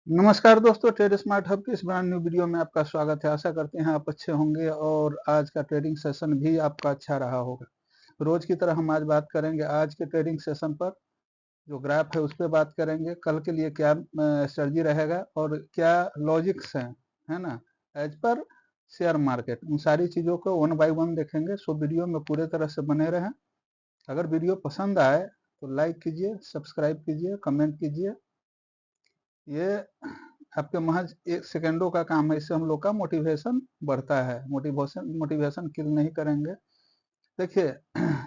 नमस्कार दोस्तों, trade smart hub की इस ब्रांड न्यू वीडियो में आपका स्वागत है। आशा करते हैं आप अच्छे होंगे और आज का ट्रेडिंग सेशन भी आपका अच्छा रहा होगा। रोज की तरह हम आज बात करेंगे आज के ट्रेडिंग सेशन पर। जो ग्राफ है उस पर बात करेंगे, कल के लिए क्या स्ट्रेटजी रहेगा और क्या लॉजिक्स हैं, है ना, एज पर शेयर मार्केट। उन सारी चीज़ों को वन बाय वन देखेंगे। सो वीडियो में पूरे तरह से बने रहें। अगर वीडियो पसंद आए तो लाइक कीजिए, सब्सक्राइब कीजिए, कमेंट कीजिए। ये आपके महज 1 सेकंडों का काम है। इससे हम लोग का मोटिवेशन बढ़ता है। मोटिवेशन मोटिवेशन किल नहीं करेंगे। देखिए,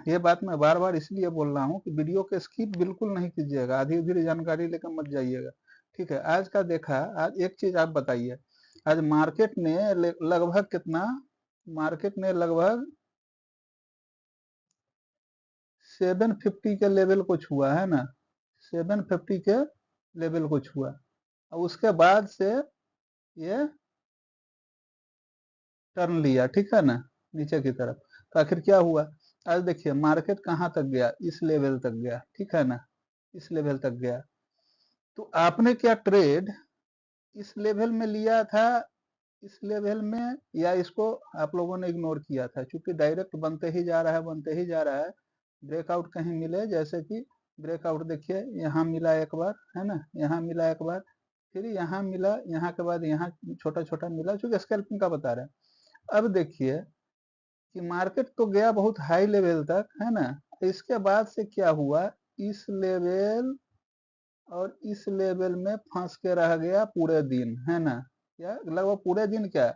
ये बात मैं बार बार इसलिए बोल रहा हूँ कि वीडियो को स्किप बिल्कुल नहीं कीजिएगा, आधी अधूरी जानकारी लेकर मत जाइएगा। ठीक है, आज का देखा। आज एक चीज आप बताइए, आज मार्केट ने लगभग कितना, मार्केट ने लगभग 750 के लेवल को छुआ, है ना, 750 के लेवल को छुआ। और उसके बाद से ये टर्न लिया, ठीक है ना, नीचे की तरफ। तो आखिर क्या हुआ? आज देखिए मार्केट कहाँ तक गया, इस लेवल तक गया, ठीक है ना, इस लेवल तक गया। तो आपने क्या ट्रेड इस लेवल में लिया था, इस लेवल में, या इसको आप लोगों ने इग्नोर किया था? क्योंकि डायरेक्ट बनते ही जा रहा है, बनते ही जा रहा है। ब्रेकआउट कहीं मिले, जैसे कि ब्रेकआउट देखिए यहाँ मिला एक बार, है ना, यहाँ मिला एक बार, फिर यहाँ मिला, यहाँ के बाद यहाँ छोटा छोटा मिला, चूंकि स्कैल्पिंग का बता रहे हैं। अब देखिए कि मार्केट तो गया बहुत हाई लेवल तक, है ना। इसके बाद से क्या हुआ, इस लेवल और इस लेवल में फंस के रह गया पूरे दिन, है ना, या लगभग पूरे दिन, क्या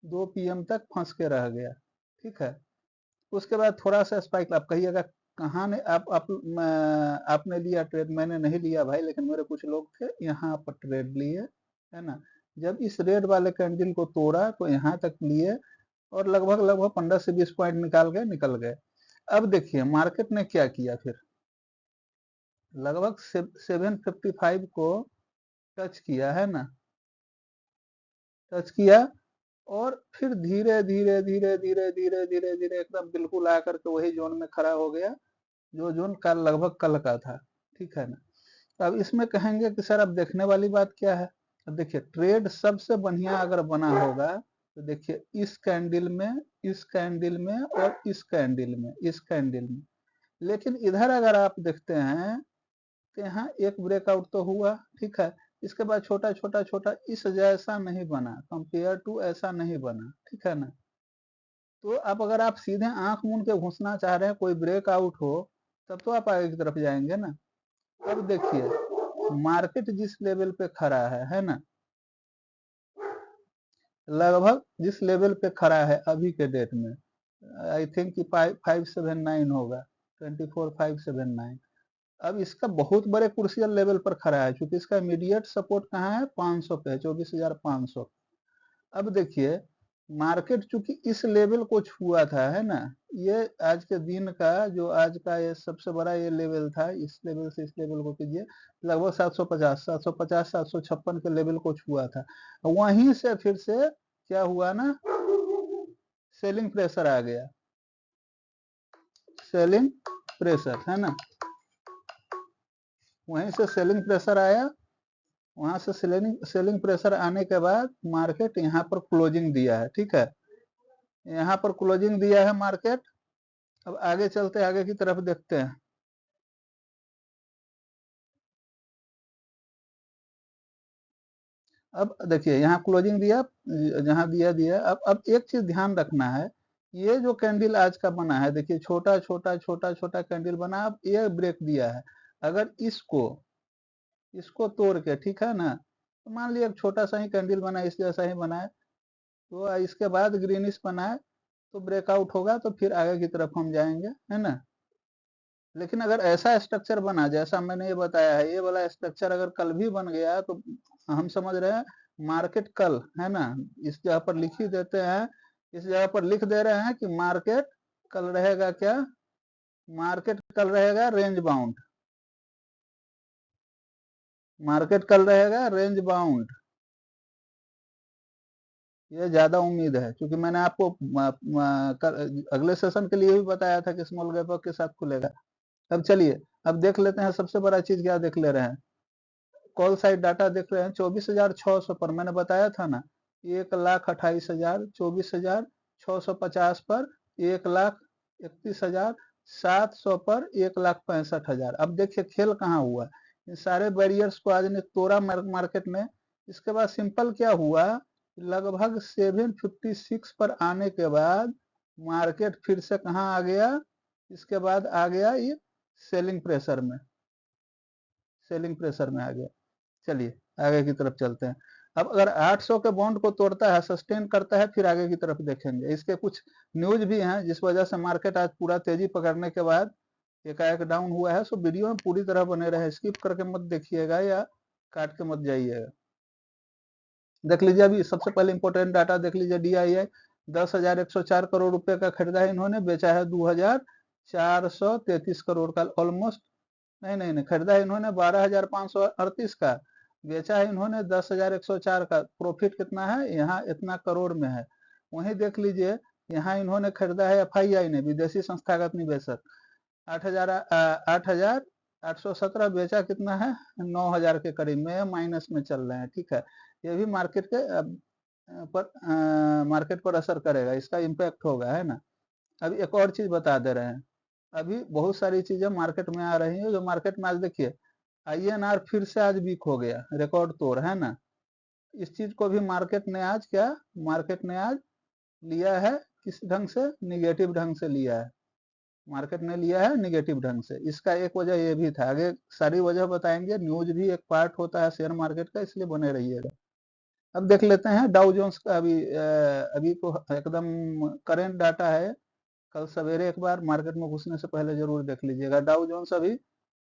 2 PM तक फंस के रह गया, ठीक है। उसके बाद थोड़ा सा स्पाइक। आप कहिएगा कहाँ ने आपने लिया ट्रेड? मैंने नहीं लिया भाई, लेकिन मेरे कुछ लोग थे यहाँ पर ट्रेड लिए, है ना। जब इस रेड वाले कैंडल को तोड़ा तो यहाँ तक लिए और लगभग लगभग 15 से 20 पॉइंट निकल गए। अब देखिए मार्केट ने क्या किया फिर, लगभग 755 को टच किया, है ना, टच किया। और फिर धीरे धीरे धीरे धीरे धीरे धीरे धीरे एकदम बिल्कुल आकर के वही जोन में खड़ा हो गया, जो जोन कल लगभग कल का था, ठीक है ना। तो अब इसमें कहेंगे कि सर अब देखने वाली बात क्या है? अब देखिए ट्रेड सबसे बढ़िया अगर बना होगा तो देखिए इस कैंडल में, इस कैंडल में और इस कैंडल में, इस कैंडल में। लेकिन इधर अगर आप देखते हैं तो यहाँ एक ब्रेकआउट तो हुआ, ठीक है। इसके बाद छोटा छोटा छोटा इस जैसा नहीं बना, कंपेयर टू ऐसा नहीं बना, ठीक है ना। तो अब अगर आप सीधे आंख मूंद के घुसना चाह रहे हैं, कोई ब्रेकआउट हो, तब तो आप आगे की तरफ जाएंगे ना। अब देखिए मार्केट जिस लेवल पे खड़ा है ना, लगभग जिस लेवल पे खड़ा है अभी के डेट में, आई थिंक कि 579 होगा, 24579। अब इसका बहुत बड़े क्रूशियल लेवल पर खड़ा है, क्योंकि इसका इमीडिएट सपोर्ट कहाँ है, 500 पे है, 24,500। अब देखिए मार्केट चूंकि इस लेवल को छुआ था, है ना, ये आज के दिन का जो आज का ये सबसे बड़ा ये लेवल था, इस लेवल से इस लेवल को कीजिए, लगभग 750 756 के लेवल को छुआ था। वहीं से फिर से क्या हुआ ना, सेलिंग प्रेशर आ गया, सेलिंग प्रेशर, है ना, वहीं से सेलिंग प्रेशर आया। वहां से सेलिंग सेलिंग प्रेशर आने के बाद मार्केट यहाँ पर क्लोजिंग दिया है, ठीक है, यहाँ पर क्लोजिंग दिया है मार्केट। अब आगे चलते, आगे की तरफ देखते हैं। अब देखिए यहाँ क्लोजिंग दिया, जहां दिया दिया। अब एक चीज ध्यान रखना है, ये जो कैंडल आज का बना है, देखिए छोटा छोटा छोटा छोटा कैंडल बना, अब ये ब्रेक दिया है। अगर इसको इसको तोड़ के, ठीक है ना, तो मान लिया छोटा सा ही कैंडल बना, इस जैसा ही बना है, तो इसके बाद ग्रीनिश बना है, तो ब्रेकआउट होगा तो फिर आगे की तरफ हम जाएंगे, है ना। लेकिन अगर ऐसा स्ट्रक्चर बना जैसा मैंने ये बताया है, ये वाला स्ट्रक्चर अगर कल भी बन गया, तो हम समझ रहे हैं मार्केट कल, है ना, इस जगह पर लिख ही देते हैं, इस जगह पर लिख दे रहे हैं कि मार्केट कल रहेगा क्या, मार्केट कल रहेगा रेंज बाउंड, मार्केट कल रहेगा रेंज बाउंड। ये ज्यादा उम्मीद है, क्योंकि मैंने आपको अगले सेशन के लिए भी बताया था कि स्मॉल गैप के साथ खुलेगा। अब चलिए, अब देख लेते हैं सबसे बड़ा चीज क्या देख ले रहे हैं। कॉल साइड डाटा देख रहे हैं 24,600 पर, मैंने बताया था ना 1,28,000, 24,650 पर, 1,31,700 पर, 1,65,000। अब देखिए खेल कहाँ हुआ, इन सारे बैरियर्स को आज ने तोड़ा मार्केट में। इसके बाद सिंपल क्या हुआ, लगभग 756 पर आने के बाद मार्केट फिर से कहाँ आ गया, इसके बाद आ गया ये सेलिंग प्रेशर में, सेलिंग प्रेशर में आ गया। चलिए आगे की तरफ चलते हैं। अब अगर 800 के बॉन्ड को तोड़ता है, सस्टेन करता है, फिर आगे की तरफ देखेंगे। इसके कुछ न्यूज भी हैं जिस वजह से मार्केट आज पूरा तेजी पकड़ने के बाद एकाएक डाउन हुआ है। सो वीडियो में पूरी तरह बने रहे, स्किप करके मत देखिएगा या काट के मत जाइएगा। देख लीजिए, अभी सबसे पहले इंपॉर्टेंट डाटा देख लीजिए। DII 10,104 करोड़ रुपए का खरीदा है इन्होंने, बेचा है 2,433 करोड़ का, ऑलमोस्ट नहीं खरीदा है इन्होंने 12,538 का, बेचा है इन्होंने 10,104 का। प्रॉफिट कितना है यहाँ, इतना करोड़ में है। वहीं देख लीजिए, यहाँ इन्होंने खरीदा है FII ने, विदेशी संस्थागत निवेशक, 8,817, बेचा कितना है 9,000 के करीब में, माइनस में चल रहे हैं। ठीक है, ये भी मार्केट के मार्केट पर असर करेगा, इसका इम्पैक्ट होगा, है ना। अभी एक और चीज बता दे रहे हैं, अभी बहुत सारी चीजें मार्केट में आ रही हैं जो मार्केट में आज देखिए INR फिर से आज वीक हो गया, रिकॉर्ड तोड़, है ना। इस चीज को भी मार्केट ने आज लिया है, किस ढंग से, निगेटिव ढंग से लिया है। मार्केट ने लिया है निगेटिव ढंग से। इसका एक वजह ये भी था, आगे सारी वजह बताएंगे, न्यूज भी एक पार्ट होता है शेयर मार्केट का, इसलिए बने रहिएगा। अब देख लेते हैं डाउ जोन्स का। अभी तो एकदम करेंट डाटा है, कल सवेरे एक बार मार्केट में घुसने से पहले जरूर देख लीजिएगा। डाउ जोन्स अभी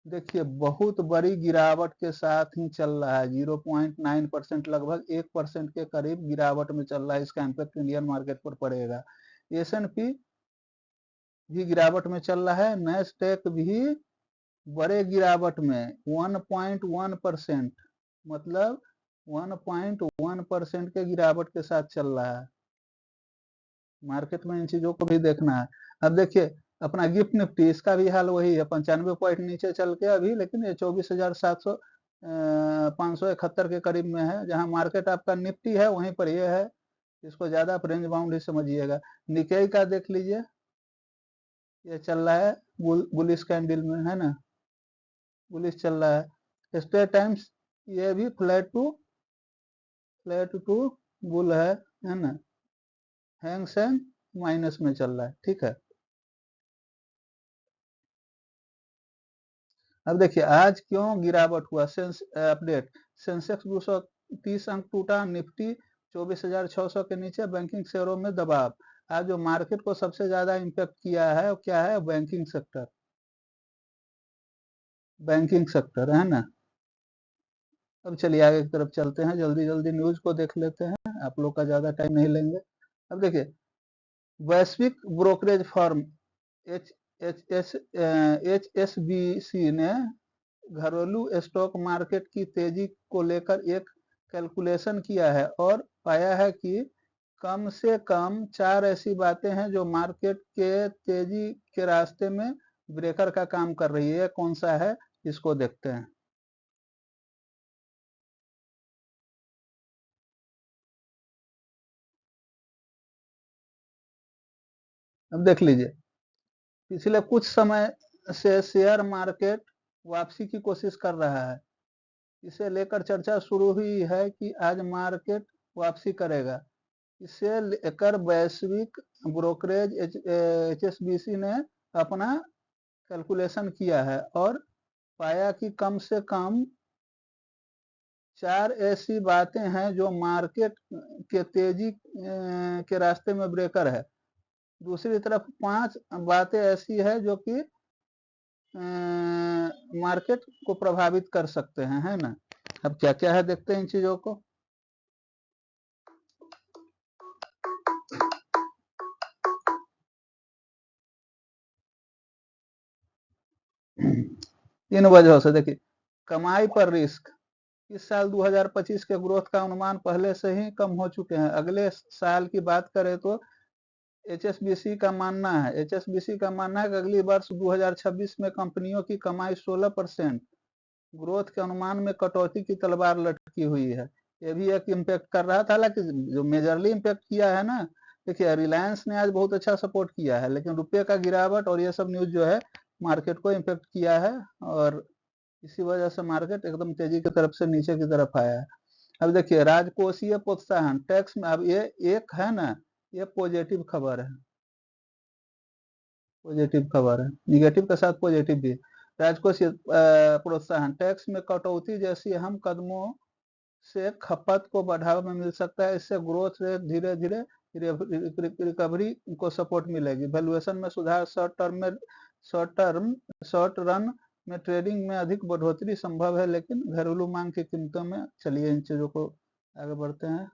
देखिए बहुत बड़ी गिरावट के साथ ही चल रहा है, 0.9%, लगभग 1% के करीब गिरावट में चल रहा है। इसका इम्पैक्ट इंडियन मार्केट पर पड़ेगा। S&P भी गिरावट में चल रहा है, नैस्डैक भी बड़े गिरावट में 1.1%, मतलब 1.1% के गिरावट के साथ चल रहा है। मार्केट में इन चीजों को भी देखना है। अब देखिए अपना गिफ्ट निफ्टी, इसका भी हाल वही है, 95 पॉइंट नीचे चल के अभी, लेकिन ये 24,571 के करीब में है। जहां मार्केट आपका निफ्टी है वहीं पर ये है, इसको ज्यादा आप रेंज बाउंड ही समझिएगा। निकेई का देख लीजिए, ये चल रहा है बुलिश कैंडल में, है ना, बुलिश चल रहा है। स्टेट टाइम्स ये भी फ्लैट टू बुल है ना। हैंग सेंग माइनस में चल रहा है। ठीक है, अब देखिए आज क्यों गिरावट हुआ, अपडेट, सेंसेक्स 230 अंक टूटा, निफ्टी 24,600 के नीचे, बैंकिंग शेयरों में दबाव। आज जो मार्केट को सबसे ज्यादा इम्पैक्ट किया है वो क्या है, बैंकिंग सेक्टर, बैंकिंग सेक्टर, है ना। अब चलिए आगे की तरफ चलते हैं, जल्दी जल्दी न्यूज को देख लेते हैं, आप लोग का ज्यादा टाइम नहीं लेंगे। अब देखिए, वैश्विक ब्रोकरेज फर्म HSBC ने घरेलू स्टॉक मार्केट की तेजी को लेकर एक कैलकुलेशन किया है और पाया है कि कम से कम 4 ऐसी बातें हैं जो मार्केट के तेजी के रास्ते में ब्रेकर का काम कर रही है। कौन सा है, इसको देखते हैं। अब देख लीजिए, पिछले कुछ समय से शेयर मार्केट वापसी की कोशिश कर रहा है। इसे लेकर चर्चा शुरू हुई है कि आज मार्केट वापसी करेगा। इसे लेकर वैश्विक ब्रोकरेज HSBC ने अपना कैलकुलेशन किया है और पाया कि कम से कम 4 ऐसी बातें हैं जो मार्केट के तेजी के रास्ते में ब्रेकर है। दूसरी तरफ 5 बातें ऐसी है जो कि मार्केट को प्रभावित कर सकते हैं, है ना। अब क्या क्या है देखते हैं इन चीजों को। इन वजहों से देखिए, कमाई पर रिस्क, इस साल 2025 के ग्रोथ का अनुमान पहले से ही कम हो चुके हैं। अगले साल की बात करें तो HSBC का मानना है कि अगली वर्ष 2026 में कंपनियों की कमाई 16% ग्रोथ के अनुमान में कटौती की तलवार लटकी हुई है। ये भी एक इम्पैक्ट कर रहा था, हालांकि जो मेजरली इम्पैक्ट किया है ना, देखिए रिलायंस ने आज बहुत अच्छा सपोर्ट किया है, लेकिन रुपये का गिरावट और ये सब न्यूज जो है मार्केट को इम्पैक्ट किया है, और इसी वजह से मार्केट एकदम तेजी की तरफ से नीचे की तरफ आया है। अब देखिए राजकोषीय प्रोत्साहन टैक्स में, अब ये एक है ना, ये पॉजिटिव खबर है, पॉजिटिव खबर है, निगेटिव के साथ पॉजिटिव भी। राजकोषीय प्रोत्साहन टैक्स में कटौती जैसी अहम कदमों से खपत को बढ़ावा मिल सकता है। इससे ग्रोथ रेट धीरे धीरे रिकवरी को सपोर्ट मिलेगी। वैल्यूएशन में सुधार, शॉर्ट रन में ट्रेडिंग में अधिक बढ़ोतरी संभव है, लेकिन घरेलू मांग की कीमतों में, चलिए इन चीजों को आगे बढ़ते हैं।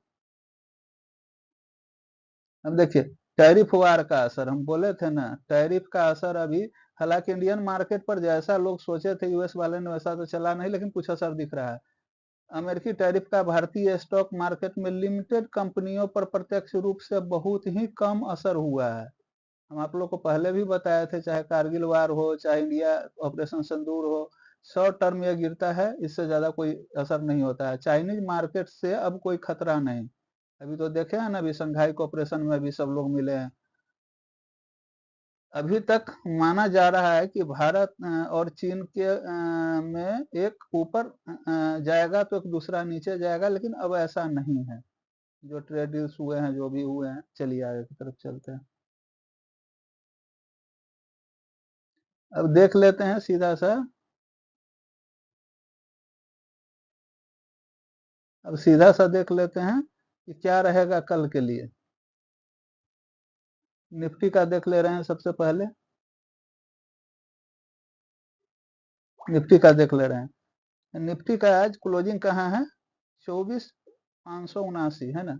अब देखिए टैरिफ वार का असर, हम बोले थे ना टैरिफ का असर अभी, हालांकि इंडियन मार्केट पर जैसा लोग सोचे थे यूएस वाले ने वैसा तो चला नहीं, लेकिन कुछ असर दिख रहा है। अमेरिकी टैरिफ का भारतीय स्टॉक मार्केट में लिमिटेड कंपनियों पर प्रत्यक्ष रूप से बहुत ही कम असर हुआ है। हम आप लोग को पहले भी बताए थे, चाहे कारगिल वार हो, चाहे इंडिया ऑपरेशन सिंदूर हो, शॉर्ट टर्म ये गिरता है, इससे ज्यादा कोई असर नहीं होता है। चाइनीज मार्केट से अब कोई खतरा नहीं। अभी तो देखे हैं ना, अभी शंघाई कोऑपरेशन में भी सब लोग मिले हैं। अभी तक माना जा रहा है कि भारत और चीन के में एक ऊपर जाएगा तो एक दूसरा नीचे जाएगा, लेकिन अब ऐसा नहीं है। जो ट्रेड डील्स हुए हैं, जो भी हुए हैं, चलिए आगे की तरफ चलते हैं। अब देख लेते हैं सीधा सा, अब सीधा सा देख लेते हैं कि क्या रहेगा कल के लिए। निफ्टी का देख ले रहे हैं सबसे पहले, निफ्टी का देख ले रहे हैं। निफ्टी का आज क्लोजिंग कहाँ है, 24,579 है ना,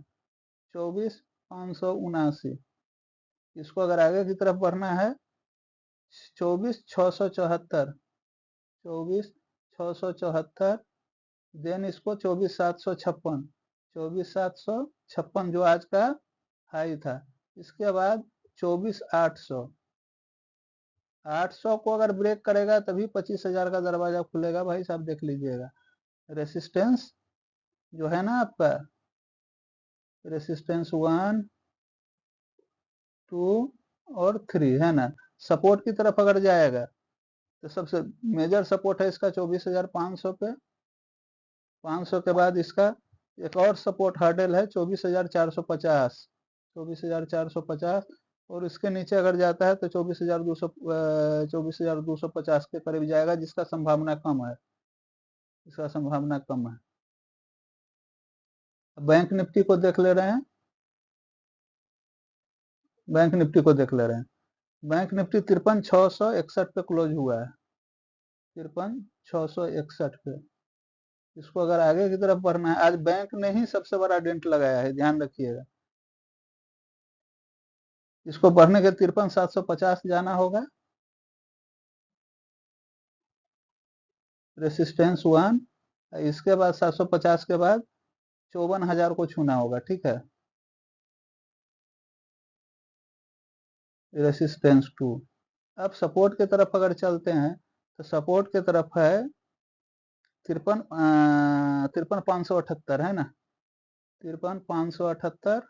24,579। इसको अगर आगे की तरफ बढ़ना है, 24,674, 24,674, देन इसको 24,756, 24,756 जो आज का हाई था। इसके बाद 24,800, 800 को अगर ब्रेक करेगा तभी 25,000 का दरवाजा खुलेगा भाई साहब, देख लीजिएगा। रेसिस्टेंस जो है ना आपका, रेसिस्टेंस 1, 2 और 3 है ना, सपोर्ट की तरफ अगर जाएगा तो सबसे मेजर सपोर्ट है इसका 24,500 पे। 500 के बाद इसका एक और सपोर्ट हर्डल है 24,450, 24,450, और इसके नीचे अगर जाता है तो 24,250 के करीब जाएगा, जिसका संभावना कम है, इसका संभावना कम है। बैंक निफ्टी को देख ले रहे हैं, बैंक निफ्टी को देख ले रहे हैं। बैंक निफ्टी 53,661 पे क्लोज हुआ है, 53,661 पे। इसको अगर आगे की तरफ बढ़ना है, आज बैंक ने ही सबसे बड़ा डेंट लगाया है, ध्यान रखिएगा। इसको बढ़ने के 53,750 जाना होगा, रेसिस्टेंस 1। इसके बाद 750 के बाद 54,000 को छूना होगा, ठीक है, रेसिस्टेंस 2। अब सपोर्ट की तरफ अगर चलते हैं तो सपोर्ट की तरफ है 53,578 है ना, 53,578।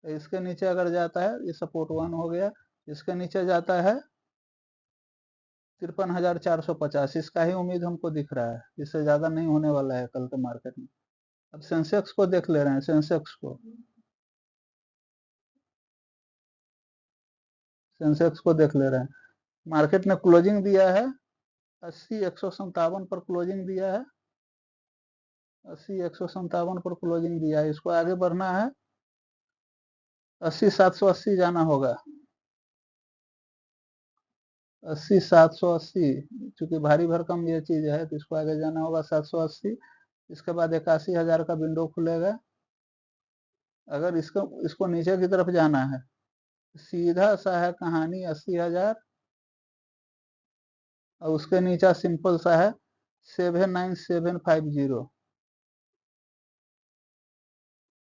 इसके नीचे अगर जाता है, ये सपोर्ट 1 हो गया, इसके नीचे जाता है 53,450, इसका ही उम्मीद हमको दिख रहा है, इससे ज्यादा नहीं होने वाला है कल के मार्केट में। अब सेंसेक्स को देख ले रहे हैं, सेंसेक्स को, सेंसेक्स को देख ले रहे हैं। मार्केट ने क्लोजिंग दिया है 80,157 पर क्लोजिंग दिया है, 80,157 पर क्लोजिंग दिया है। इसको आगे बढ़ना है, 80,780 जाना होगा, 80,780, चूंकि भारी भरकम ये चीज है तो इसको आगे जाना होगा 780। इसके बाद 81,000 का विंडो खुलेगा। अगर इसको नीचे की तरफ जाना है, सीधा सा है कहानी 80,000, और उसके नीचे सिंपल सा है 79750।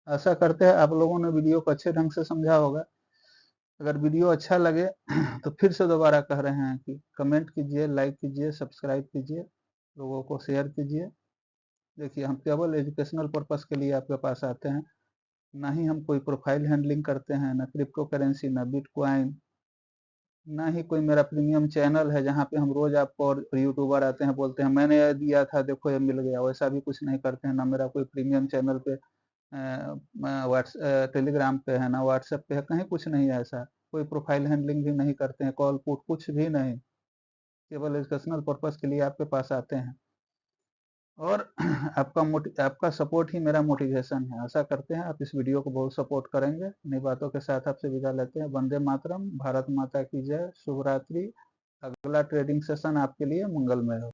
आशा करते हैं आप लोगों ने वीडियो को अच्छे ढंग से समझा होगा। अगर वीडियो अच्छा लगे तो फिर से दोबारा कह रहे हैं कि कमेंट कीजिए, लाइक कीजिए, सब्सक्राइब कीजिए। लोगों को शेयर कीजिए। देखिए, हम केवल एजुकेशनल पर्पस के लिए आपके पास आते हैं, ना ही हम कोई प्रोफाइल हैंडलिंग करते हैं, ना क्रिप्टो करेंसी, ना बिटकॉइन, ना ही कोई मेरा प्रीमियम चैनल है जहाँ पे हम रोज आपको और यूट्यूबर आते हैं बोलते हैं मैंने ये दिया था देखो ये मिल गया, वैसा भी कुछ नहीं करते हैं। ना मेरा कोई प्रीमियम चैनल पे टेलीग्राम पे है, ना व्हाट्सएप पे है, कहीं कुछ नहीं है ऐसा। कोई प्रोफाइल हैंडलिंग भी नहीं करते हैं, कॉल पुट कुछ भी नहीं, केवल एजुकेशनल पर्पस के लिए आपके पास आते हैं। और आपका सपोर्ट ही मेरा मोटिवेशन है। आशा करते हैं आप इस वीडियो को बहुत सपोर्ट करेंगे। इन्हीं बातों के साथ आपसे विदा लेते हैं। वंदे मातरम, भारत माता की जय, शुभ रात्रि। अगला ट्रेडिंग सेशन आपके लिए मंगलमय हो।